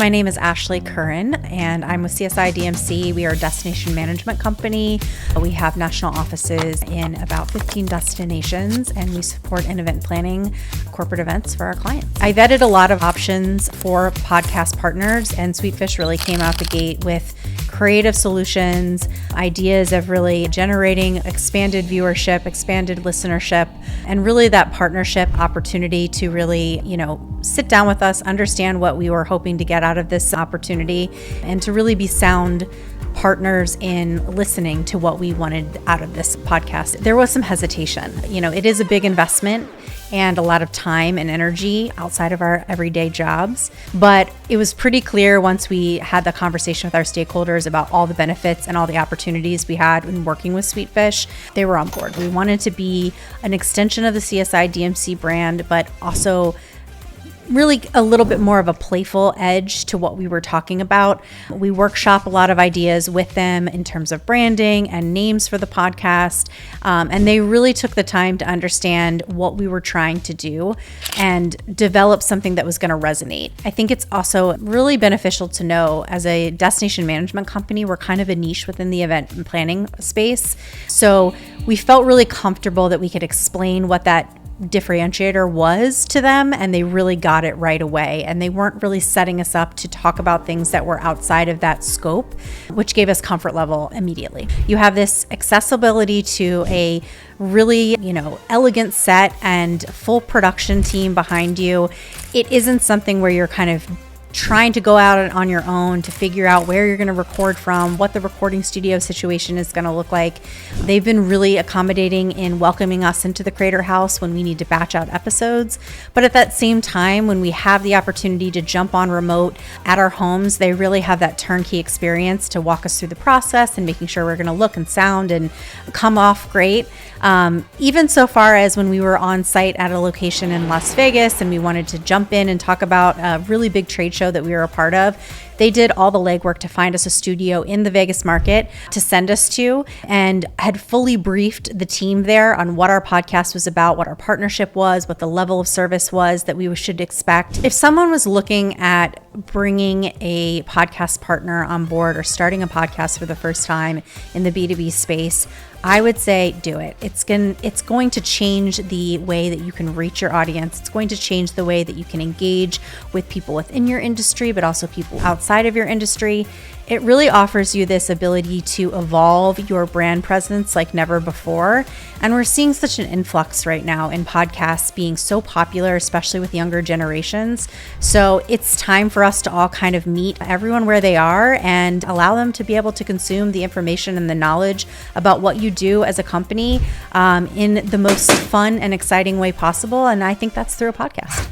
my name is Ashley Curran, and I'm with CSI DMC. We are a destination management company. We have national offices in about 15 destinations, and we support in event planning, corporate events for our clients. I vetted a lot of options for podcast partners, and Sweetfish really came out the gate with creative solutions, ideas of really generating expanded viewership, expanded listenership, and really that partnership opportunity to really, sit down with us, understand what we were hoping to get out of this opportunity, and to really be sound partners in listening to what we wanted out of this podcast. There was some hesitation. It is a big investment and a lot of time and energy outside of our everyday jobs. But it was pretty clear once we had the conversation with our stakeholders about all the benefits and all the opportunities we had in working with Sweetfish, they were on board. We wanted to be an extension of the CSI DMC brand, but also really a little bit more of a playful edge to what we were talking about. We workshop a lot of ideas with them in terms of branding and names for the podcast. And they really took the time to understand what we were trying to do and develop something that was going to resonate. I think it's also really beneficial to know as a destination management company, we're kind of a niche within the event and planning space. So we felt really comfortable that we could explain what that differentiator was to them, and they really got it right away. And they weren't really setting us up to talk about things that were outside of that scope, which gave us comfort level immediately. You have this accessibility to a really, elegant set and full production team behind you. It isn't something where you're kind of trying to go out on your own to figure out where you're going to record from, what the recording studio situation is going to look like. They've been really accommodating in welcoming us into the Creator House when we need to batch out episodes. But at that same time, when we have the opportunity to jump on remote at our homes, they really have that turnkey experience to walk us through the process and making sure we're going to look and sound and come off great. Even so far as when we were on site at a location in Las Vegas and we wanted to jump in and talk about a really big trade show that we were a part of, they did all the legwork to find us a studio in the Vegas market to send us to, and had fully briefed the team there on what our podcast was about, what our partnership was, what the level of service was that we should expect. If someone was looking at bringing a podcast partner on board or starting a podcast for the first time in the B2B space, I would say do it. It's going to change the way that you can reach your audience. It's going to change the way that you can engage with people within your industry, but also people outside of your industry. It really offers you this ability to evolve your brand presence like never before. And we're seeing such an influx right now in podcasts being so popular, especially with younger generations. So it's time for us to all kind of meet everyone where they are and allow them to be able to consume the information and the knowledge about what you do as a company in the most fun and exciting way possible. And I think that's through a podcast.